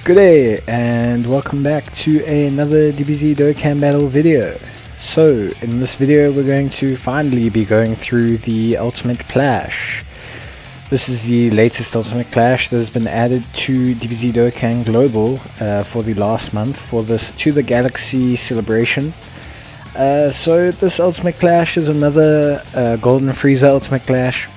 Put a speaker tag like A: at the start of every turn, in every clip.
A: Good day and welcome back to another DBZ Dokkan Battle video. So in this video we're going to finally be going through the Ultimate Clash. This is the latest Ultimate Clash that has been added to DBZ Dokkan Global for the last month for this To the Galaxy celebration. So this Ultimate Clash is another Golden Frieza Ultimate Clash.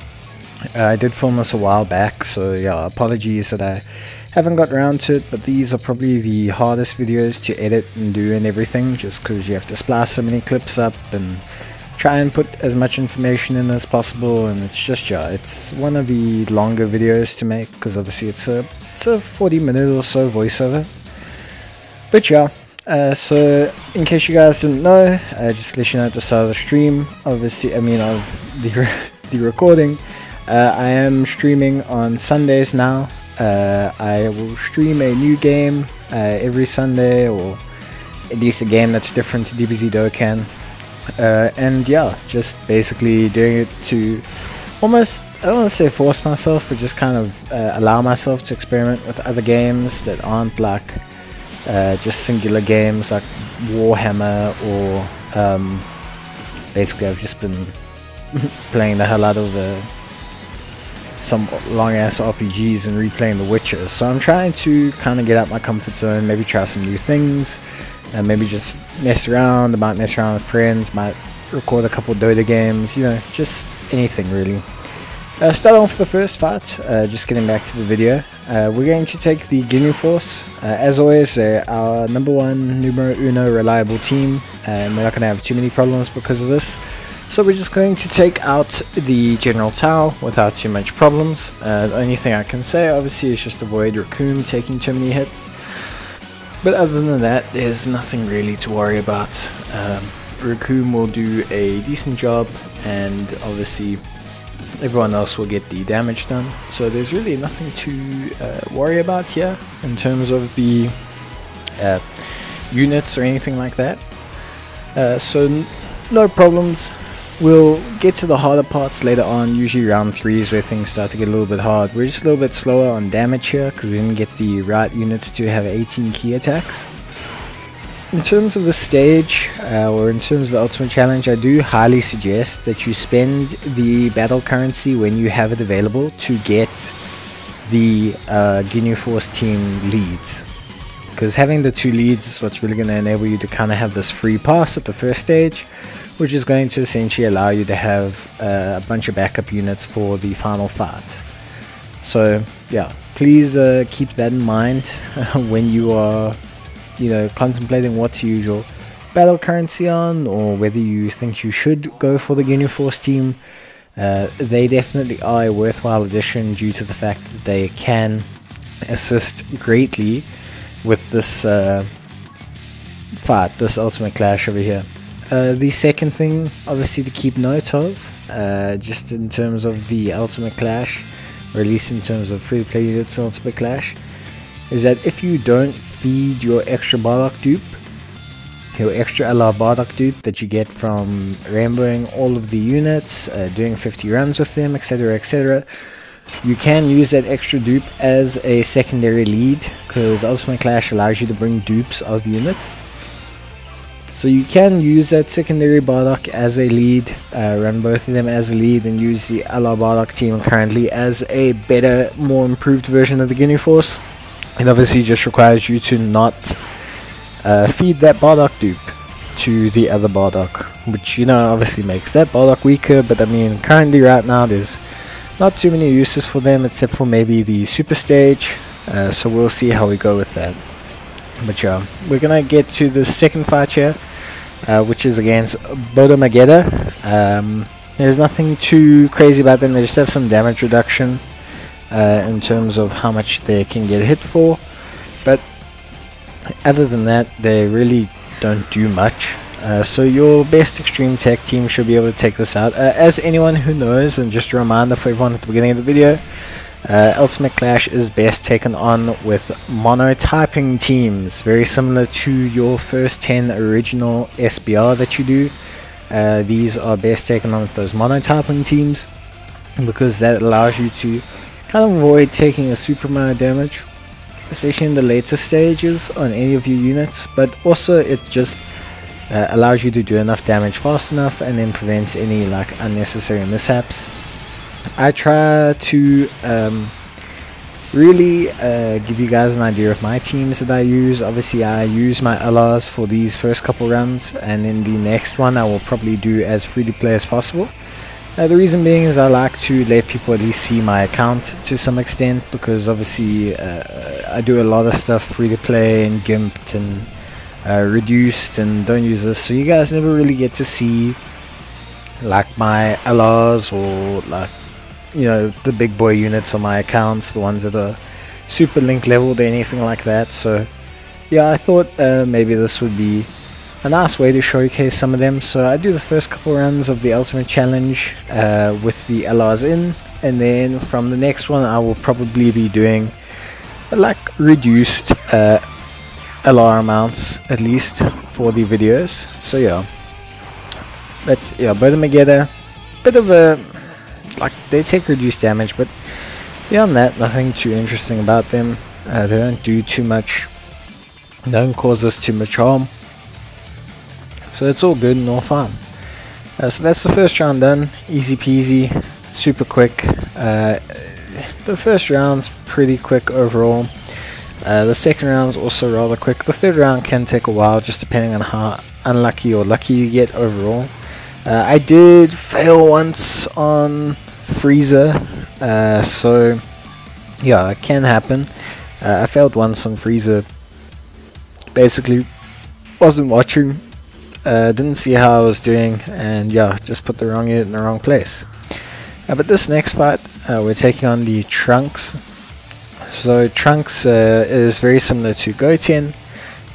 A: I did film this a while back, so yeah, apologies that I haven't got around to it, but these are probably the hardest videos to edit and do and everything, just because you have to splice so many clips up and try and put as much information in as possible, and it's just, yeah, it's one of the longer videos to make, because obviously it's a 40-minute or so voiceover. But yeah, so in case you guys didn't know, just to let you know at the start of the stream, obviously, of the recording, I am streaming on Sundays now. I will stream a new game every Sunday, or at least a game that's different to DBZ Dokkan, and yeah, just basically doing it to almost, I don't want to say force myself, but just kind of allow myself to experiment with other games that aren't like just singular games like Warhammer, or basically I've just been playing the hell out of some long ass RPGs and replaying The Witcher. So I'm trying to kind of get out my comfort zone, maybe try some new things, and maybe just mess around. I might mess around with friends, might record a couple Dota games, you know, just anything really. Start off with the first fight, just getting back to the video. We're going to take the Ginyu Force. As always, they're our numero uno reliable team, and we're not going to have too many problems because of this. So we're just going to take out the General Tao without too much problems. The only thing I can say obviously is just avoid Raccoon taking too many hits. But other than that, there's nothing really to worry about. Raccoon will do a decent job, and obviously everyone else will get the damage done. So there's really nothing to worry about here in terms of the units or anything like that. So no problems. We'll get to the harder parts later on, usually round 3 is where things start to get a little bit hard. We're just a little bit slower on damage here because we didn't get the right units to have 18 key attacks. In terms of the stage, or in terms of the Ultimate Challenge, I do highly suggest that you spend the battle currency when you have it available to get the Ginyu Force team leads. Because having the 2 leads is what's really going to enable you to kind of have this free pass at the first stage, which is going to essentially allow you to have a bunch of backup units for the final fight. So yeah, please keep that in mind when you are, you know, contemplating what to use your battle currency on, or whether you think you should go for the Ginyu Force team. They definitely are a worthwhile addition due to the fact that they can assist greatly with this fight, this Ultimate Clash over here. The second thing obviously to keep note of, just in terms of the Ultimate Clash, or at least in terms of free to play units Ultimate Clash, is that if you don't feed your extra Bardock dupe, your extra LR Bardock dupe that you get from rainbowing all of the units, doing 50 runs with them, etc, etc, you can use that extra dupe as a secondary lead, because Ultimate Clash allows you to bring dupes of units. So you can use that secondary Bardock as a lead, run both of them as a lead, and use the LR Bardock team currently as a better, more improved version of the Ginyu Force. It obviously just requires you to not feed that Bardock dupe to the other Bardock, which, you know, obviously makes that Bardock weaker, but I mean, currently right now there's not too many uses for them except for maybe the super stage, so we'll see how we go with that. But yeah, we're gonna get to the second fight here, which is against Bodomageda. There's nothing too crazy about them, they just have some damage reduction in terms of how much they can get hit for, but other than that they really don't do much. So your best extreme tech team should be able to take this out. As anyone who knows, and just a reminder for everyone at the beginning of the video, Ultimate Clash is best taken on with monotyping teams, very similar to your first 10 original SBR that you do. These are best taken on with those monotyping teams, because that allows you to kind of avoid taking a super amount of damage. especially in the later stages on any of your units, but also it just allows you to do enough damage fast enough and then prevents any like unnecessary mishaps. I try to really give you guys an idea of my teams that I use. Obviously I use my LRs for these first couple runs, and then the next one I will probably do as free to play as possible. The reason being is I like to let people at least see my account to some extent, because obviously I do a lot of stuff free to play and gimped and reduced and don't use this, so you guys never really get to see like my LRs or like, you know, the big boy units on my accounts, the ones that are super link leveled or anything like that. So yeah, I thought maybe this would be a nice way to showcase some of them. So I do the first couple runs of the Ultimate Challenge with the LRs in, and then from the next one I will probably be doing like reduced LR amounts at least for the videos. So yeah, but yeah, Bodomageda, bit of a, like, they take reduced damage, but beyond that, nothing too interesting about them. They don't do too much, don't cause us too much harm, so it's all good and all fun. So that's the first round done, easy peasy, super quick. The first round's pretty quick overall. The second round's also rather quick. The third round can take a while, just depending on how unlucky or lucky you get overall. I did fail once on Frieza, so yeah, it can happen. I failed once on Frieza. Basically wasn't watching, didn't see how I was doing, and yeah, just put the wrong unit in the wrong place. But this next fight, we're taking on the Trunks. So Trunks is very similar to Goten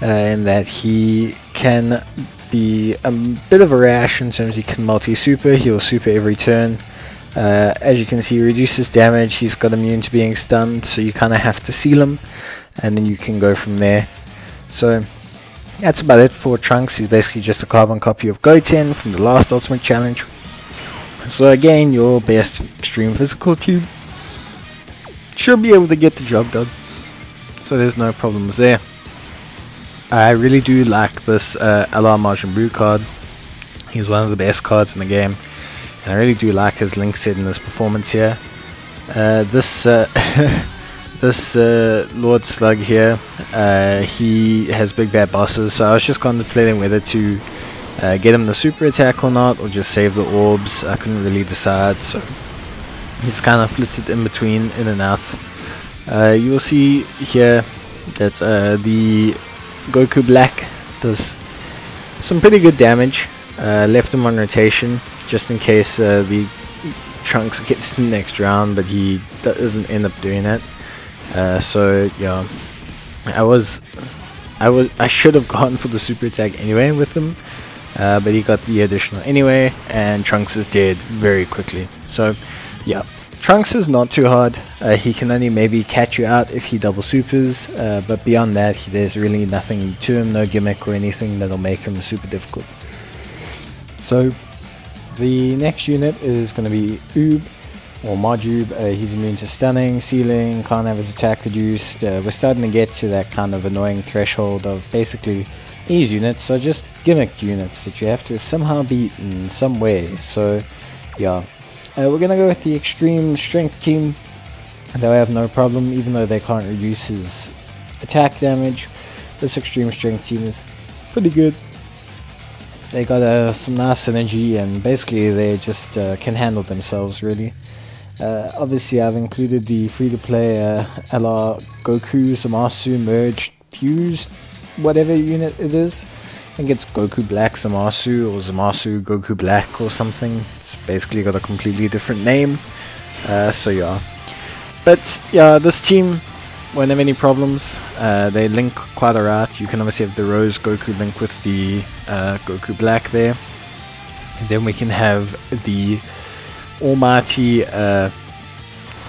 A: in that he can be a bit of a rash in terms he can multi-super, he'll super every turn. As you can see, he reduces damage, he's got immune to being stunned, so you kind of have to seal him, and then you can go from there. So that's about it for Trunks. He's basically just a carbon copy of Goten from the last Ultimate Challenge. So again, your best extreme physical team should be able to get the job done, so there's no problems there. I really do like this LR Majin Buu card. He's one of the best cards in the game, and I really do like his link set and his performance here. This Lord Slug here, he has big bad bosses, so I was just contemplating whether to get him the super attack or not, or just save the orbs. I couldn't really decide, so he's kind of flitted in between, in and out. You will see here that the Goku Black does some pretty good damage. Left him on rotation just in case the Trunks gets to the next round, but he doesn't end up doing that. So yeah, I should have gone for the super attack anyway with him, but he got the additional anyway, and Trunks is dead very quickly. So yeah, Trunks is not too hard. He can only maybe catch you out if he double supers, but beyond that, there's really nothing to him, no gimmick or anything that'll make him super difficult. So the next unit is going to be Oob, or Majub. He's immune to stunning, sealing, can't have his attack reduced. We're starting to get to that kind of annoying threshold of basically these units are just gimmick units that you have to somehow beat in some way. So yeah, we're going to go with the extreme strength team. Though I have no problem, even though they can't reduce his attack damage. This extreme strength team is pretty good. They got some nice synergy, and basically they just can handle themselves really. Obviously I've included the free-to-play LR Goku Zamasu merged fused whatever unit it is. I think it's Goku Black Zamasu or Zamasu Goku Black or something. It's basically got a completely different name. So yeah, but yeah, this team won't have any problems. They link quite alright. You can obviously have the Rose Goku link with the Goku Black there, and then we can have the almighty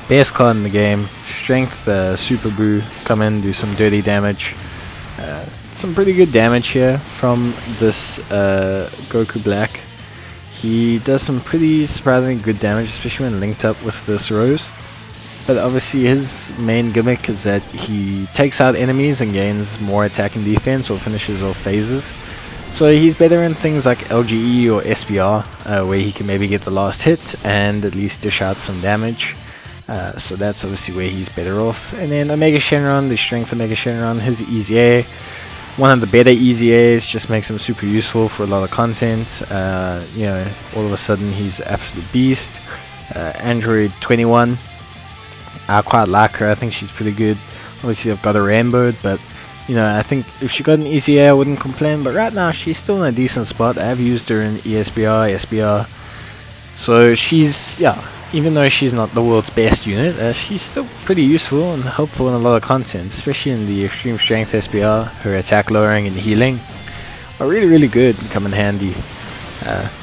A: best card in the game, Strength Super Buu, come in, do some dirty damage. Some pretty good damage here from this Goku Black. He does some pretty surprisingly good damage, especially when linked up with this Rose. but obviously his main gimmick is that he takes out enemies and gains more attack and defense, or finishes off phases. So he's better in things like LGE or SBR, where he can maybe get the last hit and at least dish out some damage. So that's obviously where he's better off. And then Omega Shenron, the strength Omega Shenron, his Easy A, one of the better Easy A's, just makes him super useful for a lot of content. You know, all of a sudden he's absolute beast. Android 21, I quite like her. I think she's pretty good. Obviously I've got a Rainbow, but you know, I think if she got an Easy A I wouldn't complain, but right now she's still in a decent spot. I have used her in ESBR, SBR, so she's, yeah, even though she's not the world's best unit, she's still pretty useful and helpful in a lot of content, especially in the Extreme Strength SBR. Her attack lowering and healing are really good and come in handy.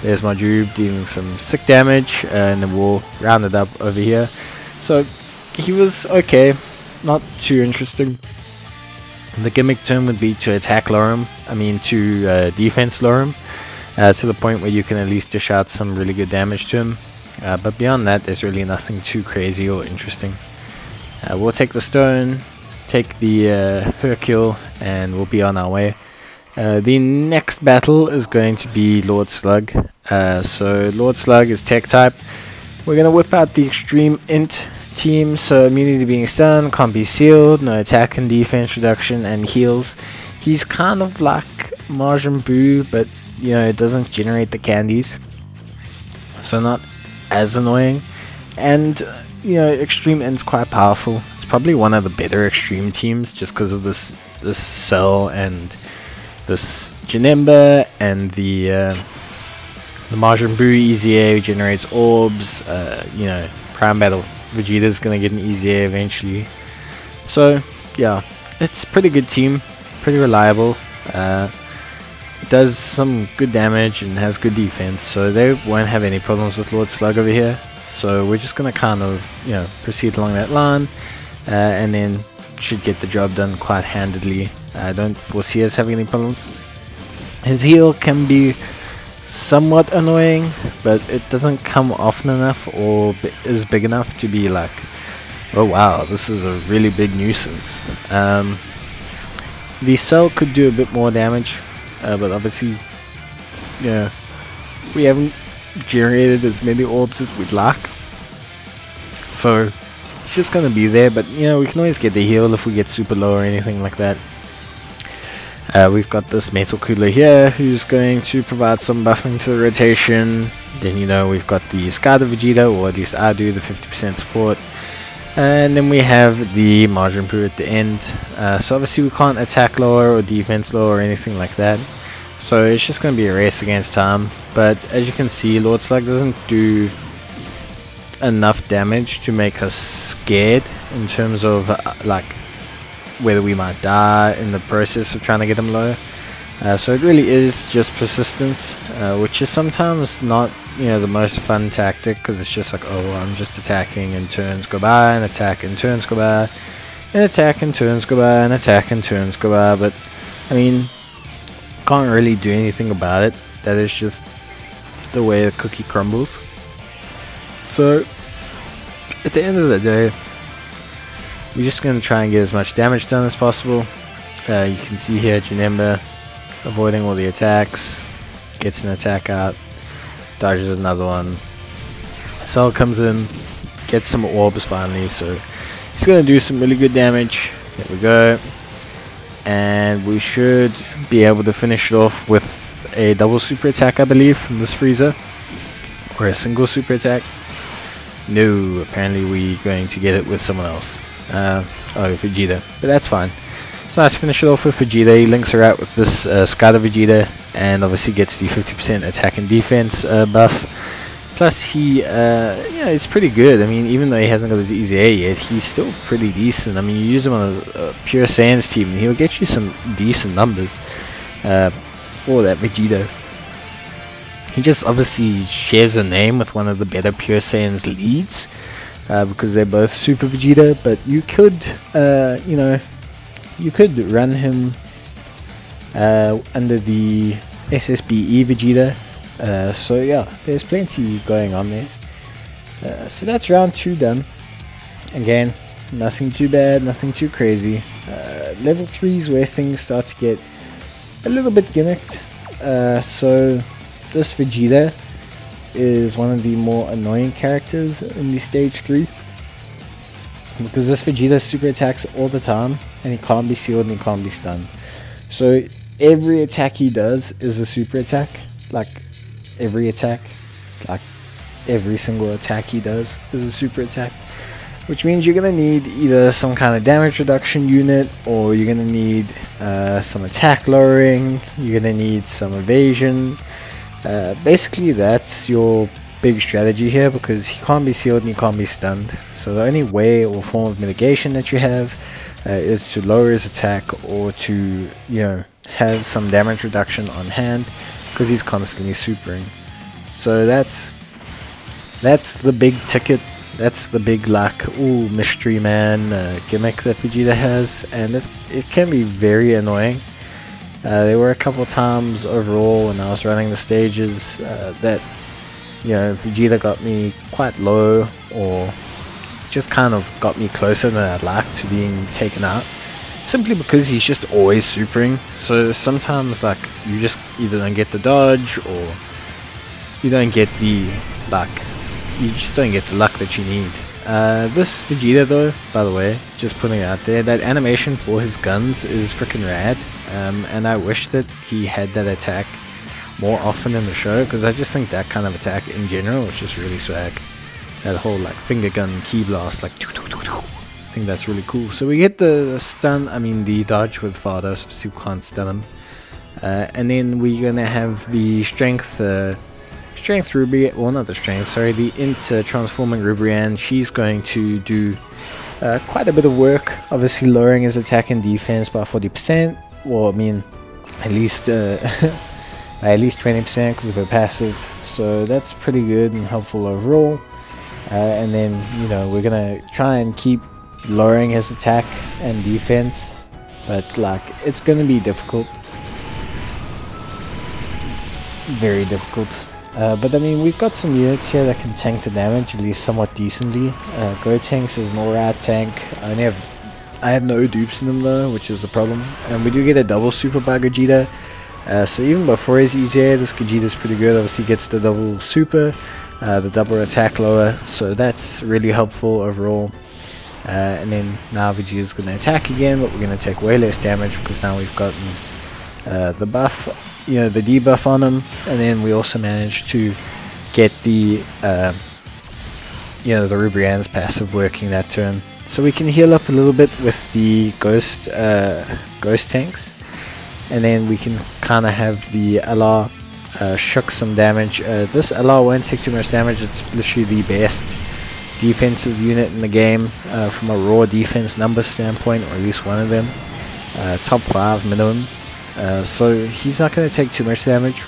A: There's my Jube dealing some sick damage, and then we'll round it up over here. So he was okay, not too interesting. The gimmick term would be to attack lower him, to defense lower him, to the point where you can at least dish out some really good damage to him. But beyond that, there's really nothing too crazy or interesting. We'll take the stone, take the Hercule, and we'll be on our way. The next battle is going to be Lord Slug. So Lord Slug is tech type. We're going to whip out the extreme int team, so immunity being stunned, can't be sealed, no attack and defense reduction, and heals. He's kind of like Majin Buu, but you know, it doesn't generate the candies, so not as annoying. And you know, extreme int's quite powerful. It's probably one of the better extreme teams just because of this Cell and this Janemba, and the Majin Buu Easy A generates orbs. You know, Prime Battle Vegeta's gonna get an Easy A eventually. So yeah, it's a pretty good team, pretty reliable. It does some good damage and has good defense, so they won't have any problems with Lord Slug over here. So we're just gonna kind of, you know, proceed along that line, and then should get the job done quite handedly. I don't foresee us having any problems. His heal can be somewhat annoying, but it doesn't come often enough or is big enough to be like, oh wow, this is a really big nuisance. The Cell could do a bit more damage, but obviously, you know, we haven't generated as many orbs as we'd like, so it's just gonna be there. But you know, we can always get the heal if we get super low or anything like that. We've got this Metal Cooler here who's going to provide some buffing to the rotation. Then, you know, we've got the Scarlet Vegeta, or at least I do, the 50% support. And then we have the Majin Buu at the end. So obviously we can't attack lower or defense lower or anything like that. So it's just going to be a race against time. But as you can see, Lord Slug doesn't do enough damage to make us scared in terms of like whether we might die in the process of trying to get him low. So it really is just persistence, which is sometimes not, you know, the most fun tactic, because it's just like, oh, I'm just attacking and turns go by, and attack and turns go by, and attack and turns go by, and attack and turns go by. But I mean, can't really do anything about it. That is just the way the cookie crumbles. So at the end of the day, we're just going to try and get as much damage done as possible. You can see here Janemba avoiding all the attacks, gets an attack out, dodges another one. Cell comes in, gets some orbs finally, so he's going to do some really good damage. There we go. And we should be able to finish it off with a double super attack, I believe, from this Frieza. Or a single super attack. No, apparently we're going to get it with someone else. Vegeta, but that's fine. It's nice to finish it off with Vegeta. He links her out with this Scarlet Vegeta, and obviously gets the 50% attack and defense buff. Plus he, it's pretty good. I mean, even though he hasn't got his Easy A yet, he's still pretty decent. I mean, you use him on a pure Saiyans team, and he'll get you some decent numbers for that Vegeta. He just obviously shares a name with one of the better pure Saiyans leads, because they're both Super Vegeta. But you could, you could run him under the SSBE Vegeta. So yeah, there's plenty going on there. So that's round 2 done. again, nothing too bad, nothing too crazy. Level 3 is where things start to get a little bit gimmicked. So this Vegeta is one of the more annoying characters in the stage 3, because this Vegeta super attacks all the time and he can't be sealed and he can't be stunned. So every attack he does is a super attack. Like every attack, like every single attack he does is a super attack, which means you're gonna need either some kind of damage reduction unit, or you're gonna need some attack lowering, you're gonna need some evasion. Basically that's your big strategy here, because he can't be sealed and he can't be stunned. So the only way or form of mitigation that you have is to lower his attack, or to, you know, have some damage reduction on hand, because he's constantly supering. So that's the big ticket. That's the big, like, ooh, mystery man gimmick that Vegeta has, and it can be very annoying. There were a couple times overall when I was running the stages that, you know, Vegeta got me quite low, or just kind of got me closer than I'd like to being taken out, simply because he's just always supering. So sometimes, like, you just either don't get the dodge, or you don't get the, like, you just don't get the luck that you need. This Vegeta though, by the way, just putting it out there, that animation for his guns is freaking rad, and I wish that he had that attack more often in the show, because I just think that kind of attack in general is just really swag. That whole, like, finger gun key blast, like, I think that's really cool. So we get the stun, I mean the dodge with Vados, so you can't stun him, and then we're gonna have the strength Ruby, well, not the strength, sorry, the transforming Rubrian. She's going to do quite a bit of work, obviously lowering his attack and defense by 40%. Well, I mean, at least by at least 20% because of her passive. So that's pretty good and helpful overall. And then, you know, we're gonna try and keep lowering his attack and defense, but like, it's gonna be difficult, very difficult. But I mean, we've got some units here that can tank the damage at least somewhat decently. Gotenks is an alright tank. I have no dupes in them though, which is the problem. And we do get a double super by Gogeta. So even before his EZA, this Gogeta is pretty good. Obviously gets the double super, the double attack lower, so that's really helpful overall. And then now Vegeta is going to attack again, but we're going to take way less damage because now we've gotten the buff, you know, the debuff on him, and then we also managed to get the you know, the Rubrian's passive working that turn, so we can heal up a little bit with the ghost tanks, and then we can kind of have the LR shook some damage. This LR won't take too much damage. It's literally the best defensive unit in the game from a raw defense number standpoint, or at least one of them, top 5 minimum. So he's not going to take too much damage,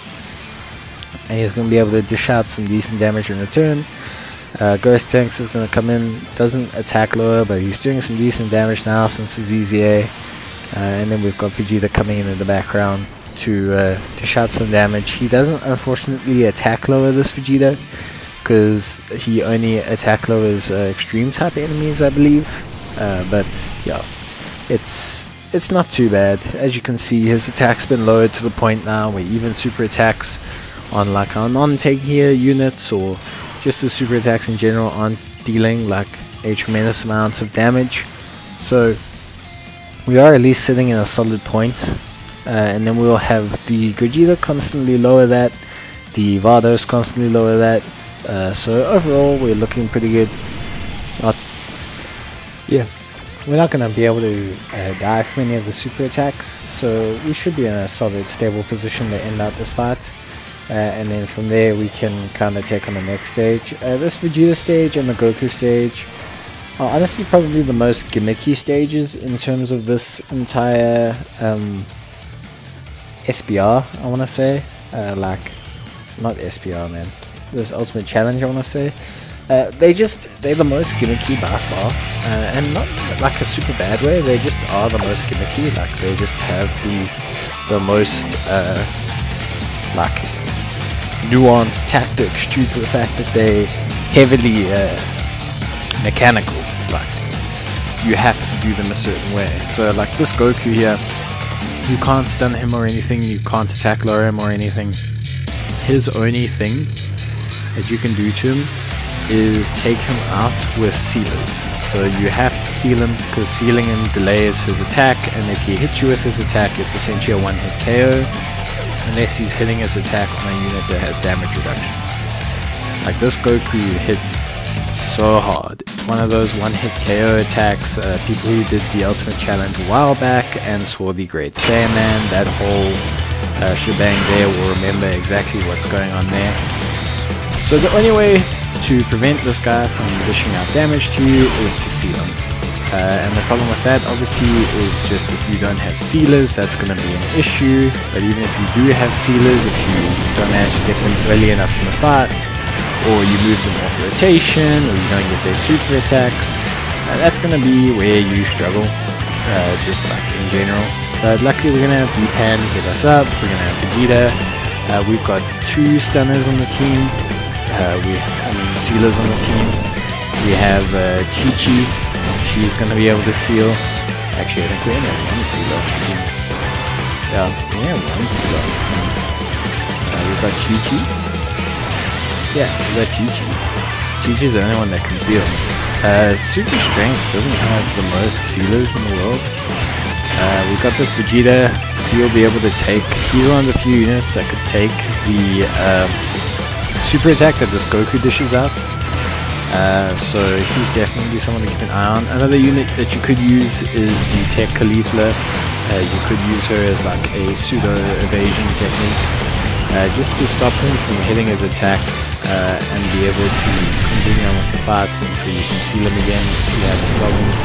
A: and he's going to be able to dish out some decent damage in return. Ghost Tanks is going to come in, doesn't attack lower, but he's doing some decent damage now since his EZA. And then we've got Vegeta coming in the background to dish out some damage. He doesn't unfortunately attack lower, this Vegeta, because he only attack lowers extreme type enemies, I believe. But yeah, it's not too bad. As you can see, his attack's been lowered to the point now where even super attacks on like our non-tank here units, or just the super attacks in general, aren't dealing like a tremendous amount of damage. So we are at least sitting in a solid point. And then we'll have the Gogeta constantly lower that, the Vados constantly lower that. So overall we're looking pretty good. We're not going to be able to die from any of the super attacks, so we should be in a solid, stable position to end out this fight. And then from there we can kind of take on the next stage. This Vegeta stage and the Goku stage are honestly probably the most gimmicky stages in terms of this entire SBR, I want to say. Like, not SBR, man. This Ultimate Challenge, I want to say. They're the most gimmicky by far, and not like a super bad way. They just are the most gimmicky. Like, they just have the most like nuanced tactics due to the fact that they heavily mechanical. Like, you have to do them a certain way. So like this Goku here, you can't stun him or anything, you can't attack lower him or anything. His only thing that you can do to him is take him out with sealers. So you have to seal him, because sealing him delays his attack, and if he hits you with his attack, it's essentially a one-hit KO, unless he's hitting his attack on a unit that has damage reduction. Like this Goku hits so hard. It's one of those one-hit KO attacks. People who did the Ultimate Challenge a while back and saw the Great Saiyaman, that whole shebang there, will remember exactly what's going on there. So the only way to prevent this guy from dishing out damage to you is to seal him. And the problem with that obviously is just if you don't have sealers, that's going to be an issue. But even if you do have sealers, if you don't manage to get them early enough in the fight, or you move them off rotation, or you don't get their super attacks, that's going to be where you struggle, just like in general. But luckily we're going to have B-Pan hit us up, we're going to have Vegeta, we've got 2 stunners on the team, sealers on the team. We have Chi-Chi, she's going to be able to seal. Actually I think we only have 1 sealer on the team. Yeah, we have 1 sealer on the team. We've got Chi-Chi. Yeah, we got Chi-Chi. Chi-Chi's the only one that can seal. Super Strength doesn't have the most sealers in the world. We've got this Vegeta, he'll be able to take, he's one of the few units that could take the super attack that this Goku dishes out. So he's definitely someone to keep an eye on. Another unit that you could use is the Tech Caulifla. You could use her as like a pseudo evasion technique, just to stop him from hitting his attack, and be able to continue on with the fights until you can seal him again if you have any problems.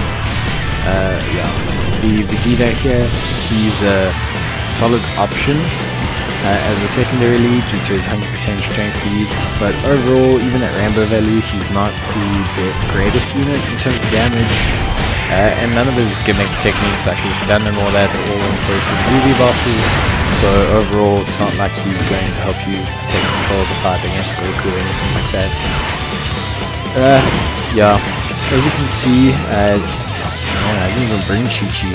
A: Yeah, the Vegeta here, he's a solid option as a secondary lead due to his 100% strength lead, but overall, even at Rainbow value, he's not the greatest unit in terms of damage, and none of his gimmick techniques like his stun and all that are all in place of movie bosses, so overall it's not like he's going to help you take control of the fight against Goku or anything like that. Yeah, as you can see, man, I didn't even bring Chi-Chi.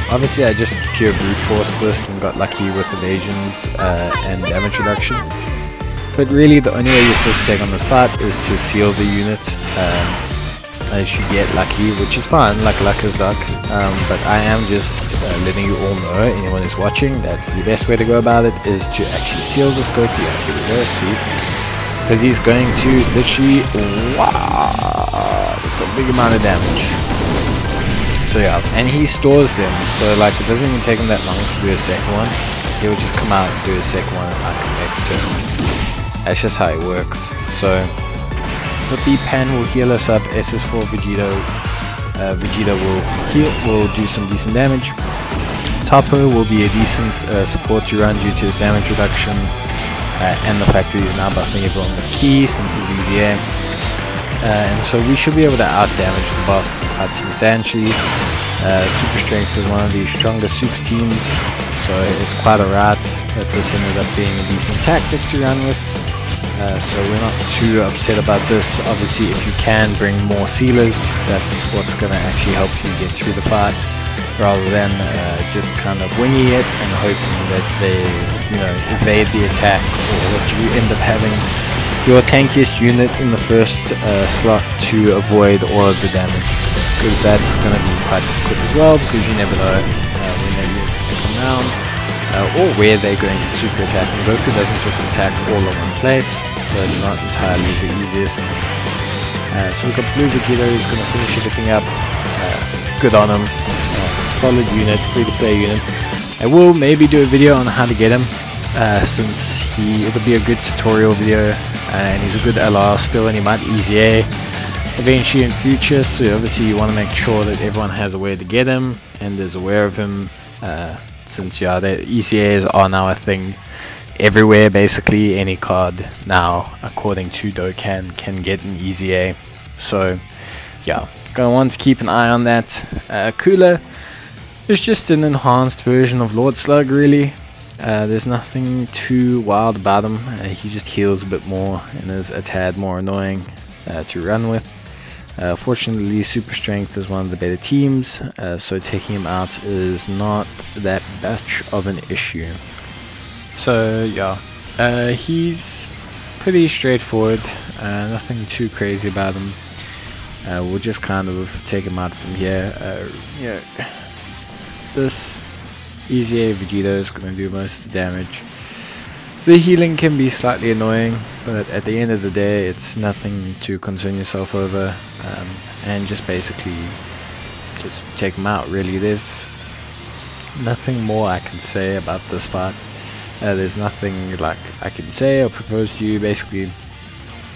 A: Obviously I just pure brute forced this and got lucky with evasions and damage reduction. But really the only way you're supposed to take on this fight is to seal the unit. As you get lucky, which is fine, like luck is luck. But I am just letting you all know, anyone who's watching, that the best way to go about it is to actually seal this Goku. Here we go, see? Because he's going to literally, wow, it's a big amount of damage. So yeah, and he stores them, so like it doesn't even take him that long to do a second one. He'll just come out and do a second one in like the next turn. That's just how it works. So the B-Pan will heal us up. SS4 Vegeta will do some decent damage. Toppo will be a decent support to run due to his damage reduction, and the fact that he's now buffing everyone with Ki since his easy aim. And so we should be able to out-damage the boss quite substantially. Super Strength is one of the strongest super teams, so it's quite alright that this ended up being a decent tactic to run with. So we're not too upset about this. Obviously if you can bring more sealers, because that's what's going to actually help you get through the fight, rather than just kind of winging it and hoping that they, you know, evade the attack, or that you end up having your tankiest unit in the first slot to avoid all of the damage, because that's going to be quite difficult as well, because you never know when their units are going to come around, or where they're going to super attack. And Goku doesn't just attack all in one place, so it's not entirely the easiest. So we've got Blue Vegeta who's going to finish everything up. Good on him, solid unit, free to play unit. I will maybe do a video on how to get him, since it'll be a good tutorial video, and he's a good LR still, and he might easy A eventually in future, so obviously you want to make sure that everyone has a way to get him and is aware of him, since yeah, the ECAs are now a thing everywhere. Basically any card now, according to Dokkan, can get an easy A, so yeah, gonna want to keep an eye on that. Cooler is just an enhanced version of Lord Slug really. There's nothing too wild about him. He just heals a bit more and is a tad more annoying to run with. Fortunately, Super Strength is one of the better teams, so taking him out is not that much of an issue. So yeah, he's pretty straightforward, nothing too crazy about him. We'll just kind of take him out from here. You know, this Easy A Vegeta is going to do most of the damage. The healing can be slightly annoying, but at the end of the day it's nothing to concern yourself over, and just basically just take him out. Really, there's nothing more I can say about this fight. There's nothing like I can say or propose to you. Basically,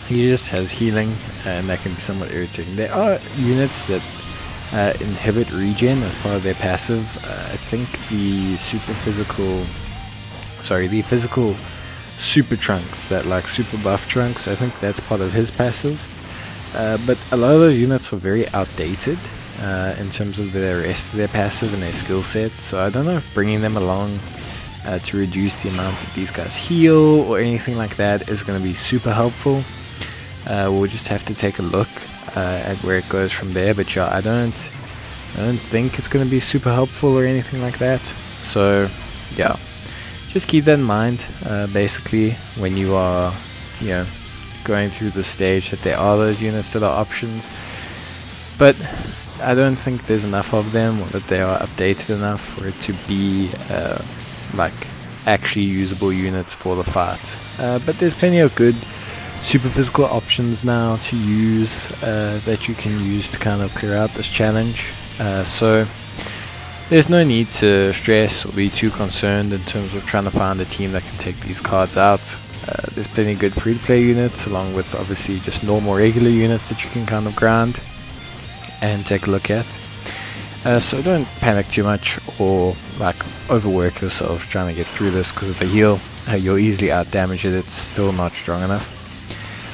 A: he just has healing, and that can be somewhat irritating. There are units that inhibit regen as part of their passive. I think the physical super trunks, that like super buff trunks, I think that's part of his passive. But a lot of those units are very outdated in terms of the rest of their passive and their skill set, so I don't know if bringing them along to reduce the amount that these guys heal or anything like that is going to be super helpful. We'll just have to take a look at where it goes from there, but yeah, I don't think it's going to be super helpful or anything like that. So yeah, just keep that in mind, basically, when you are, you know, going through the stage, that there are those units that are options, but I don't think there's enough of them, or that they are updated enough for it to be like actually usable units for the fight. But there's plenty of good super physical options now to use, that you can use to kind of clear out this challenge. So there's no need to stress or be too concerned in terms of trying to find a team that can take these cards out. There's plenty of good free-to-play units, along with obviously just normal regular units that you can kind of grind and take a look at. So don't panic too much or like overwork yourself trying to get through this, because if they heal, you'll easily out-damage it. It's still not strong enough.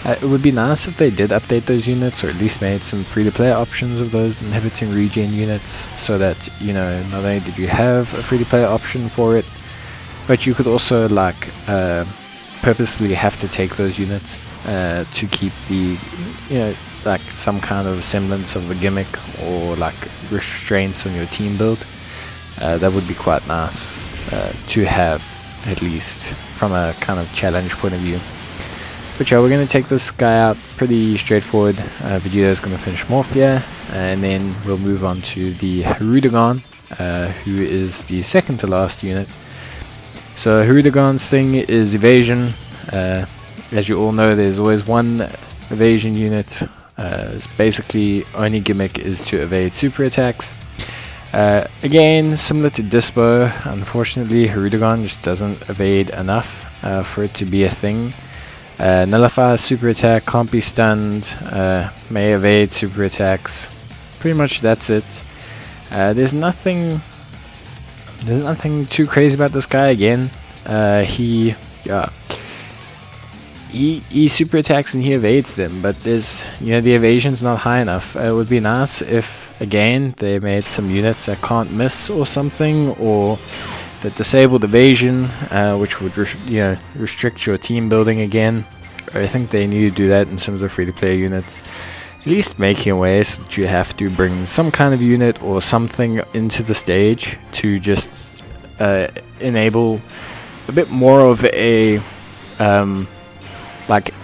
A: It would be nice if they did update those units, or at least made some free-to-play options of those inhibiting regen units, so that, you know, not only did you have a free-to-play option for it, but you could also like purposefully have to take those units to keep the, you know, like some kind of semblance of a gimmick or like restraints on your team build. That would be quite nice to have, at least from a kind of challenge point of view. But yeah, we're going to take this guy out pretty straightforward. Vegeta is going to finish him off here, and then we'll move on to the Hirudegarn, who is the second to last unit. So Hirudegarn's thing is evasion. As you all know, there's always one evasion unit. It's basically only gimmick is to evade super attacks. Again, similar to Dispo, unfortunately Hirudegarn just doesn't evade enough for it to be a thing. Nullifies super attack, can't be stunned, may evade super attacks. Pretty much that's it. There's nothing too crazy about this guy. Again, he super attacks and he evades them, but there's, you know, the evasion's not high enough. It would be nice if, again, they made some units that can't miss or something, or that disabled evasion, which would restrict your team building again. I think they need to do that in terms of free-to-play units. At least making a way so that you have to bring some kind of unit or something into the stage to just enable a bit more of a like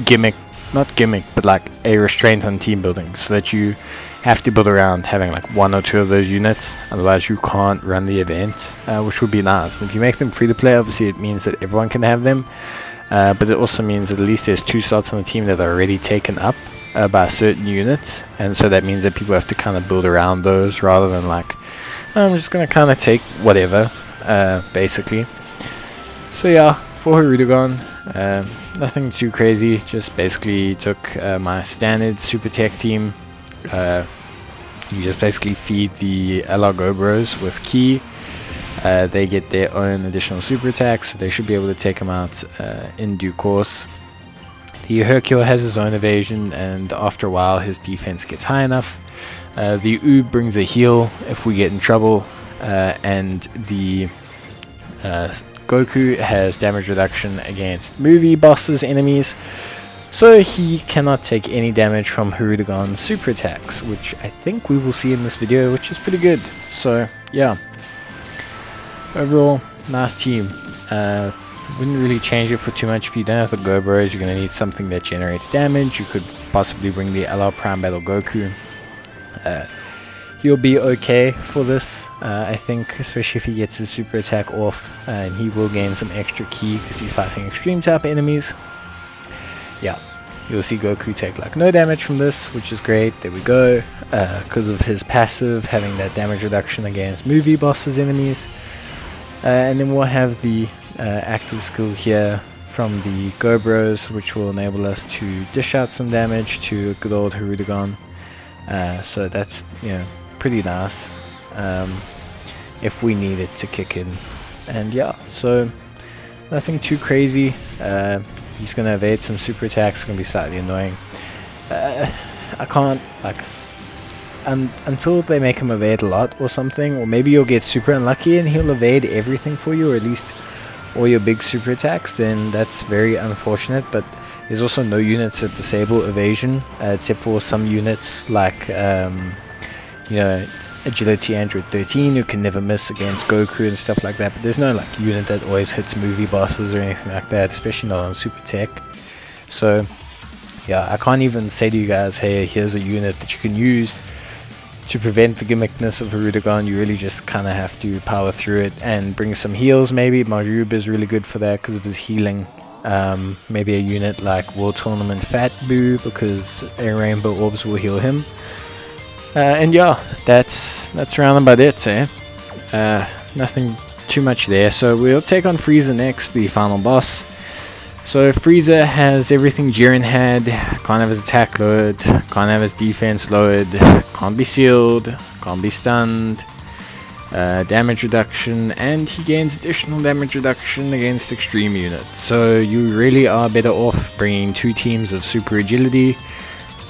A: gimmick, not gimmick, but like a restraint on team building, so that you have to build around having like one or two of those units, otherwise you can't run the event, which would be nice. And if you make them free to play, obviously it means that everyone can have them, but it also means that at least there's 2 slots on the team that are already taken up by certain units, and so that means that people have to kind of build around those, rather than like, I'm just gonna kind of take whatever, basically. So yeah, for Hirudegarn, nothing too crazy, just basically took my standard super tech team. You just basically feed the Alagobros with Ki. They get their own additional super attacks, so they should be able to take them out in due course. The Hercule has his own evasion, and after a while his defense gets high enough. The Oob brings a heal if we get in trouble, and the Goku has damage reduction against movie bosses enemies. So he cannot take any damage from Hirudegan's super attacks, which I think we will see in this video, which is pretty good. So yeah, overall nice team. Wouldn't really change it for too much. If you don't have the Go Bros, you're going to need something that generates damage. You could possibly bring the LR Prime Battle Goku. He'll be okay for this, I think, especially if he gets his super attack off, and he will gain some extra ki because he's fighting extreme type enemies. Yeah, you'll see Goku take like no damage from this, which is great. There we go, because of his passive having that damage reduction against movie bosses enemies. And then we'll have the active skill here from the Go Bros, which will enable us to dish out some damage to good old Hirudegan. So that's, you know, pretty nice if we need it to kick in. And yeah, so nothing too crazy. He's going to evade some super attacks. It's going to be slightly annoying. I can't, like, until they make him evade a lot or something, or maybe you'll get super unlucky and he'll evade everything for you, or at least all your big super attacks, then that's very unfortunate. But there's also no units that disable evasion, except for some units like you know, Agility Android 13, who can never miss against Goku and stuff like that. But there's no like unit that always hits movie bosses or anything like that, especially not on Super Tech. So yeah, I can't even say to you guys, hey, here's a unit that you can use to prevent the gimmickness of Hirudegan. You really just kind of have to power through it and bring some heals. Maybe Majube is really good for that because of his healing. Maybe a unit like World Tournament Fat Boo, because a Rainbow Orbs will heal him. And yeah, that's around about it, eh? Nothing too much there. So we'll take on Frieza next, the final boss. So Frieza has everything Jiren had. Can't have his attack lowered, can't have his defense lowered, can't be sealed, can't be stunned, damage reduction, and he gains additional damage reduction against extreme units. So you really are better off bringing two teams of super agility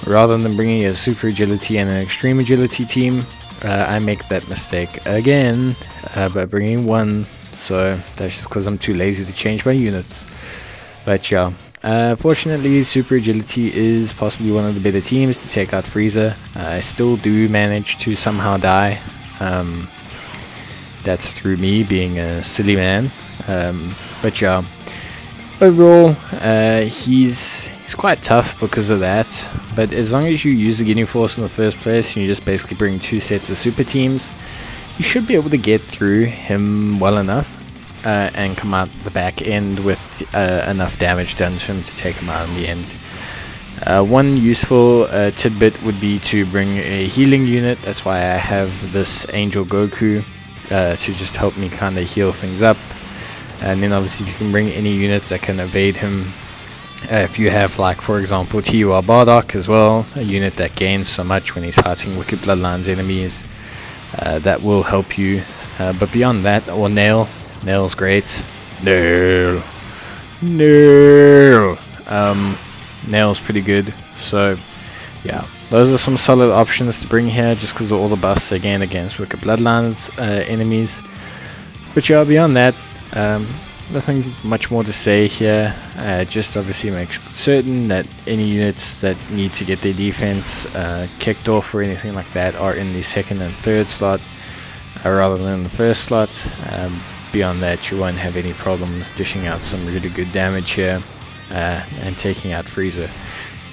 A: rather than bringing a super agility and an extreme agility team. I make that mistake again by bringing one, so that's just because I'm too lazy to change my units. But yeah, fortunately super agility is possibly one of the better teams to take out Frieza. I still do manage to somehow die. That's through me being a silly man. But yeah, overall he's quite tough because of that. But as long as you use the Ginyu Force in the first place and you just basically bring two sets of super teams, you should be able to get through him well enough. And come out the back end with enough damage done to him to take him out in the end. One useful tidbit would be to bring a healing unit. That's why I have this Angel Goku to just help me kind of heal things up. And then obviously you can bring any units that can evade him. If you have, like, for example, TUR Bardock as well, a unit that gains so much when he's fighting Wicked Bloodlines enemies, that will help you. But beyond that, or Nail. Nail's great. Nail. Nail's pretty good. So yeah, those are some solid options to bring here just because of all the buffs they gain against Wicked Bloodlines enemies. But yeah, beyond that, nothing much more to say here. Just obviously make certain that any units that need to get their defense kicked off or anything like that are in the second and third slot rather than the first slot. Beyond that, you won't have any problems dishing out some really good damage here and taking out Frieza.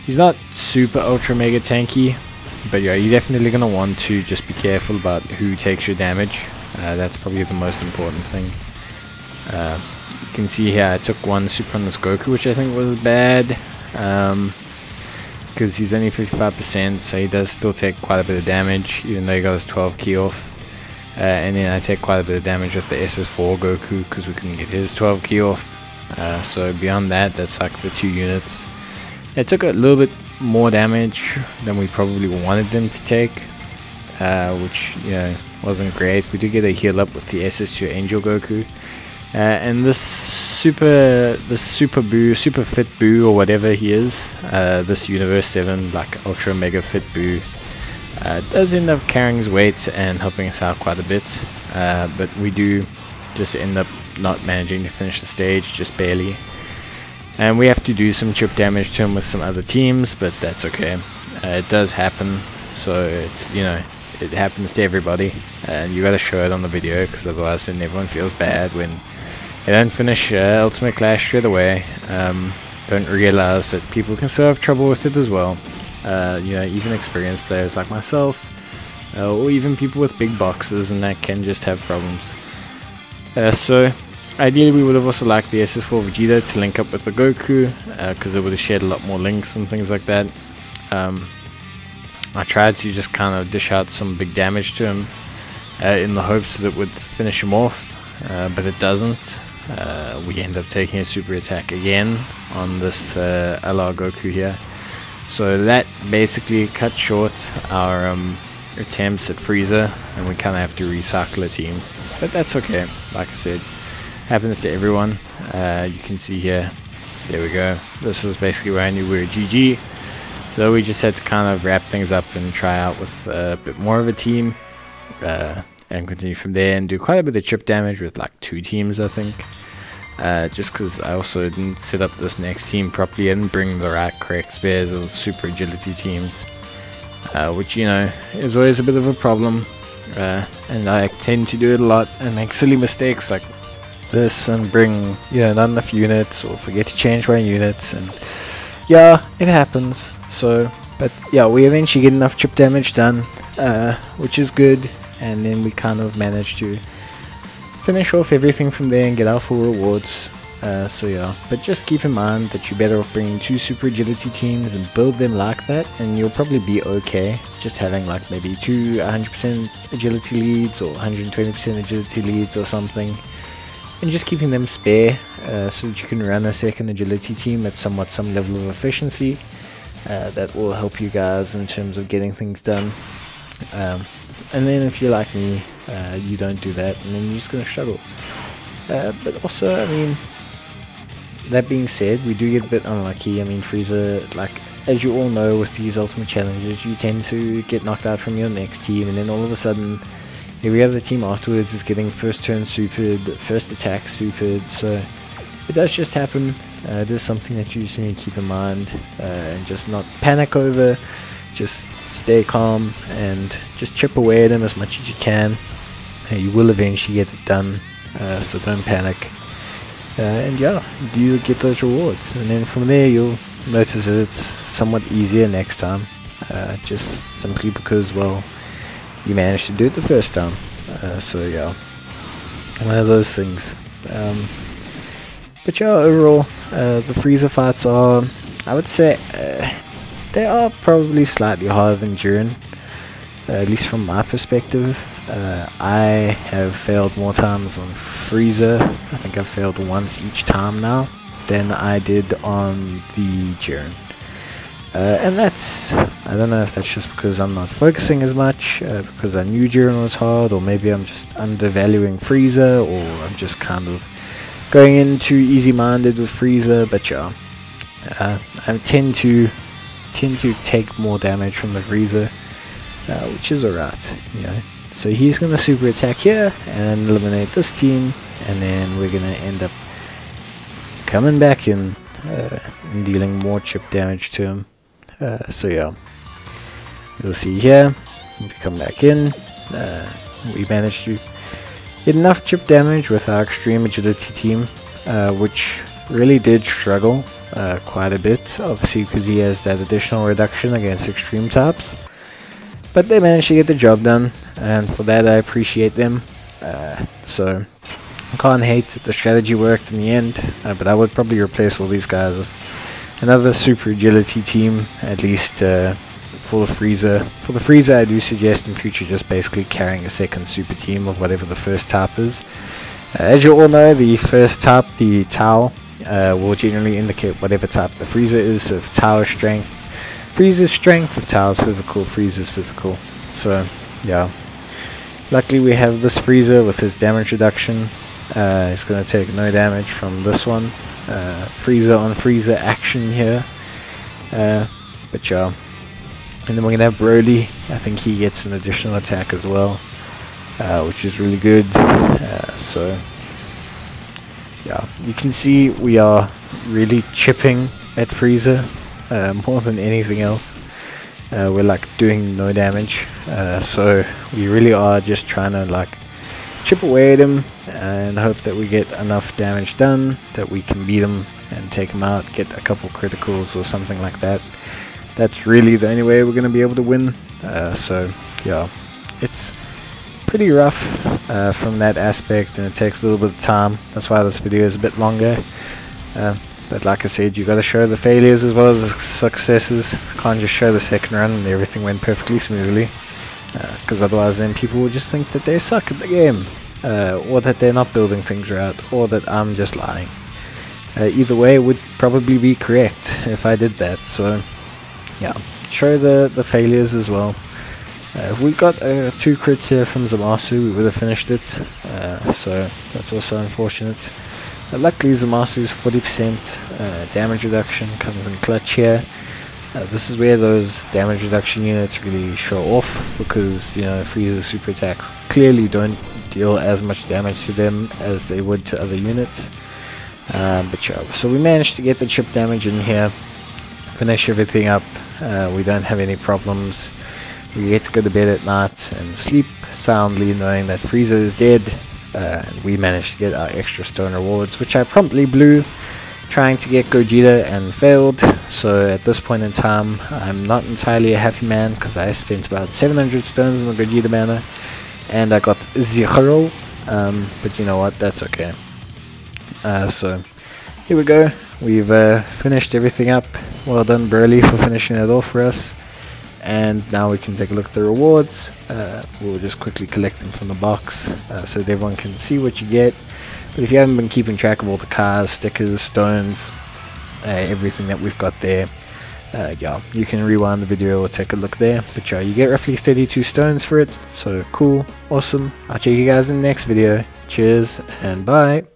A: He's not super ultra mega tanky, but yeah, you're definitely going to want to just be careful about who takes your damage. That's probably the most important thing. You can see here I took one super on this Goku, which I think was bad, because he's only 55%, so he does still take quite a bit of damage, even though he got his 12 ki off. And then I take quite a bit of damage with the SS4 Goku because we couldn't get his 12 ki off. So beyond that, that's like the two units. They took a little bit more damage than we probably wanted them to take, which, you know, wasn't great. We did get a heal up with the SS2 Angel Goku. And this super fit Boo, or whatever he is, this Universe 7 like ultra mega fit Boo, does end up carrying his weight and helping us out quite a bit, but we do just end up not managing to finish the stage, just barely. and we have to do some chip damage to him with some other teams, but that's okay. It does happen, so it's, you know, it happens to everybody, and you gotta show it on the video, because otherwise then everyone feels bad when they don't finish Ultimate Clash straight away. Don't realize that people can still have trouble with it as well. You know, even experienced players like myself, or even people with big boxes and that can just have problems. So ideally we would have also liked the SS4 Vegeta to link up with the Goku, because it would have shared a lot more links and things like that. I tried to just kind of dish out some big damage to him in the hopes that it would finish him off, but it doesn't. We end up taking a super attack again on this LR Goku here. So that basically cut short our attempts at Frieza, and we kind of have to recycle a team. But that's okay, like I said, happens to everyone. You can see here, there we go. This is basically where I knew we were GG. So we just had to kind of wrap things up and try out with a bit more of a team, and continue from there and do quite a bit of chip damage with like 2 teams, I think. Just because I also didn't set up this next team properly and bring the right correct spares of super agility teams, which, you know, is always a bit of a problem, and I tend to do it a lot and make silly mistakes like this and bring, you know, not enough units or forget to change my units, and yeah, it happens. So, but yeah, we eventually get enough chip damage done, which is good, and then we kind of manage to finish off everything from there and get our full rewards. So yeah, but just keep in mind that you're better off bringing 2 super agility teams and build them like that, and you'll probably be okay just having like maybe 2 100% agility leads or 120% agility leads or something, and just keeping them spare, so that you can run a second agility team at some level of efficiency. That will help you guys in terms of getting things done. And then if you're like me, you don't do that, and then you're just going to struggle. But also, I mean, that being said, we do get a bit unlucky. I mean, Frieza, like, as you all know with these ultimate challenges, you tend to get knocked out from your next team, and then all of a sudden every other team afterwards is getting first turn supered, first attack supered. So it does just happen. It is something that you just need to keep in mind, and just not panic over. Just stay calm and just chip away at them as much as you can. You will eventually get it done, so don't panic. And yeah, you get those rewards, and then from there you'll notice that it's somewhat easier next time, just simply because, well, you managed to do it the first time. So yeah, one of those things. But yeah, overall, the Frieza fights are, I would say, they are probably slightly harder than Jiren, at least from my perspective. I have failed more times on Frieza. I think I've failed once each time now than I did on the Jiren. And that's, I don't know if that's just because I'm not focusing as much, because I knew Jiren was hard, or maybe I'm just undervaluing Frieza, or I'm just kind of going in too easy-minded with Frieza. But yeah, I tend to take more damage from the Frieza, which is alright, you know. So he's going to super attack here and eliminate this team, and then we're going to end up coming back in and dealing more chip damage to him. So yeah, you'll see here, we come back in, we managed to get enough chip damage with our extreme agility team, which really did struggle quite a bit, obviously because he has that additional reduction against extreme types. But they managed to get the job done, and for that I appreciate them. So I can't hate that the strategy worked in the end, but I would probably replace all these guys with another super agility team, at least for the Frieza. For the Frieza, I do suggest in future just basically carrying a second super team of whatever the first type is. As you all know, the first type, the Tau, will generally indicate whatever type the Frieza is. So if Tau is strength, Frieza's strength. If Tau is physical, Frieza's physical. So yeah, luckily we have this Frieza with his damage reduction. He's going to take no damage from this one. Frieza on Frieza action here. But yeah, and then we're going to have Broly. I think he gets an additional attack as well, which is really good. So yeah, you can see we are really chipping at Frieza more than anything else. We're like doing no damage, so we really are just trying to like chip away at him and hope that we get enough damage done that we can beat him and take him out, get a couple criticals or something like that. That's really the only way we're going to be able to win. So yeah, it's pretty rough from that aspect, and it takes a little bit of time. That's why this video is a bit longer. But like I said, you got to show the failures as well as the successes. Can't just show the second run and everything went perfectly smoothly, because otherwise then people will just think that they suck at the game, or that they're not building things right, or that I'm just lying. Either way would probably be correct if I did that. So yeah, show the failures as well. If we got 2 crits here from Zamasu, we would have finished it, so that's also unfortunate. Luckily Zamasu's 40% damage reduction comes in clutch here. This is where those damage reduction units really show off, because you know Frieza's super attacks clearly don't deal as much damage to them as they would to other units. But yeah, so we managed to get the chip damage in here, finish everything up. We don't have any problems. We get to go to bed at night and sleep soundly knowing that Frieza is dead. And we managed to get our extra stone rewards, which I promptly blew trying to get Gogeta and failed. So at this point in time I'm not entirely a happy man, because I spent about 700 stones on the Gogeta banner and I got 0. But you know what, that's okay. So here we go, we've finished everything up. Well done Broly for finishing it off for us. And now we can take a look at the rewards. We'll just quickly collect them from the box so that everyone can see what you get. But if you haven't been keeping track of all the cars, stickers, stones, everything that we've got there, yeah, you can rewind the video or take a look there. But yeah, you get roughly 32 stones for it. So cool, awesome. I'll check you guys in the next video. Cheers and bye.